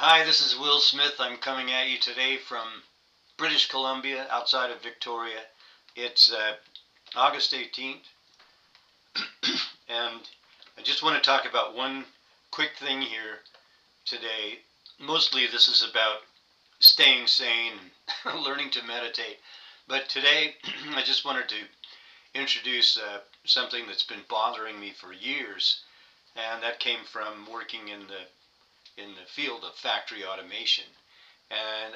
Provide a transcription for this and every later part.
Hi, this is Will Smith. I'm coming at you today from British Columbia, outside of Victoria. It's August 18th, and I just want to talk about one quick thing here today. Mostly this is about staying sane and learning to meditate. But today I just wanted to introduce something that's been bothering me for years, and that came from working in the field of factory automation. And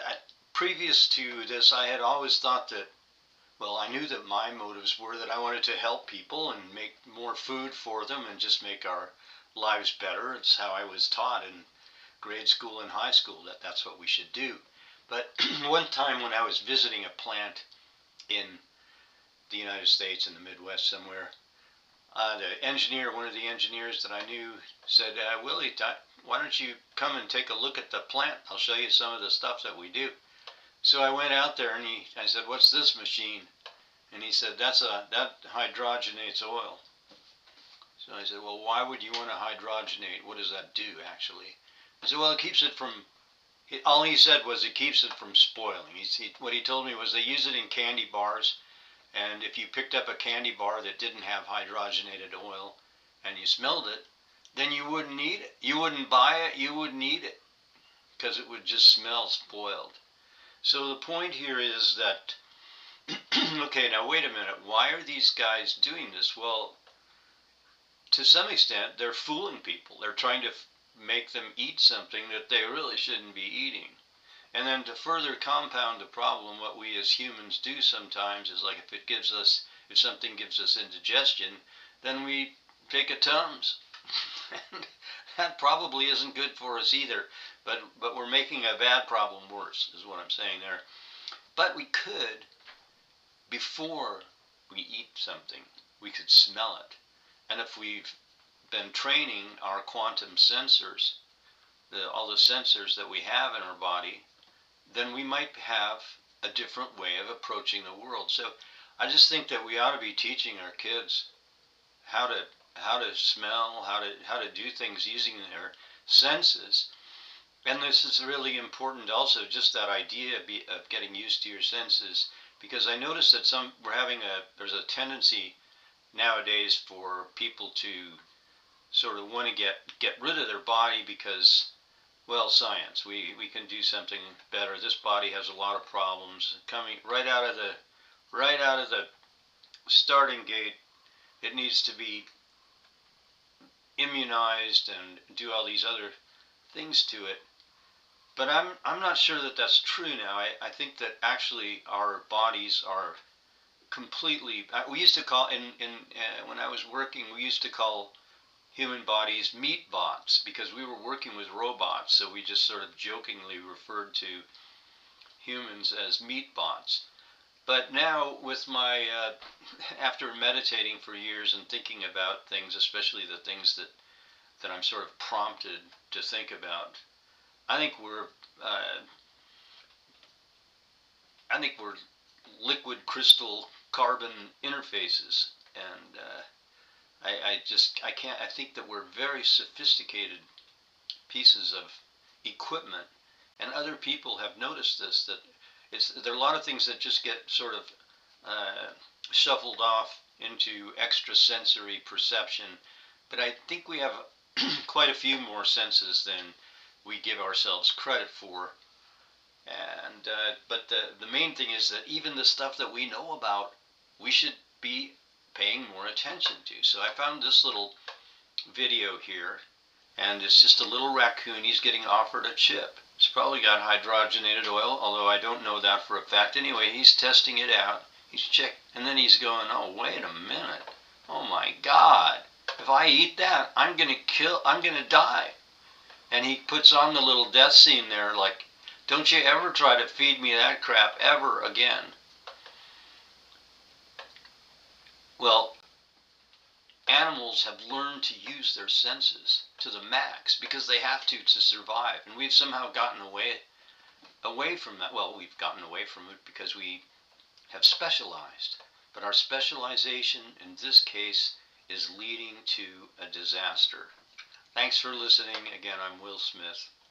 previous to this, I had always thought that, well, I knew that my motives were that I wanted to help people and make more food for them and just make our lives better. It's how I was taught in grade school and high school, that that's what we should do. But one time when I was visiting a plant in the United States, in the Midwest somewhere, the engineer, one of the engineers that I knew, said, Willie, why don't you come and take a look at the plant? I'll show you some of the stuff that we do. So I went out there and I said, what's this machine? And he said, that hydrogenates oil. So I said, well, why would you want to hydrogenate? What does that do, actually? I said, well, it keeps it from, all he said was it keeps it from spoiling. What he told me was they use it in candy bars, and if you picked up a candy bar that didn't have hydrogenated oil and you smelled it, then you wouldn't eat it. You wouldn't buy it, you wouldn't eat it, because it would just smell spoiled. So the point here is that, okay, now wait a minute, why are these guys doing this? Well, to some extent, they're fooling people. They're trying to make them eat something that they really shouldn't be eating. And then to further compound the problem, what we as humans do sometimes is, like, if something gives us indigestion, then we take a Tums. And that probably isn't good for us either, but we're making a bad problem worse, is what I'm saying there. But we could, before we eat something, we could smell it. And if we've been training our quantum sensors, all the sensors that we have in our body, then we might have a different way of approaching the world. So I just think that we ought to be teaching our kids how to smell, how to do things using their senses. And this is really important also, just that idea of getting used to your senses, because I notice that there's a tendency nowadays for people to sort of want to get rid of their body because, well, science, we can do something better. This body has a lot of problems coming right out of the starting gate. It needs to be immunized and do all these other things to it. But I'm not sure that that's true now. I think that actually our bodies are completely, we used to call, when I was working, we used to call human bodies meat bots, because we were working with robots, so we just sort of jokingly referred to humans as meat bots. But now, with my, after meditating for years and thinking about things, especially the things that I'm sort of prompted to think about, I think we're liquid crystal carbon interfaces, and I think that we're very sophisticated pieces of equipment, and other people have noticed this, that there are a lot of things that just get sort of shuffled off into extrasensory perception, but I think we have quite a few more senses than we give ourselves credit for. And but the main thing is that even the stuff that we know about, we should be paying more attention to. So I found this little video here, and it's just a little raccoon. He's getting offered a chip. It's probably got hydrogenated oil, although I don't know that for a fact. Anyway, he's testing it out. He's checking, and then he's going, oh, wait a minute. Oh my God. If I eat that, I'm gonna die. And he puts on the little death scene there, like, don't you ever try to feed me that crap ever again. Well, animals have learned to use their senses to the max because they have to survive, and we've somehow gotten away from that. Well, we've gotten away from it because we have specialized, but our specialization in this case is leading to a disaster. Thanks for listening. Again, I'm Will Smith.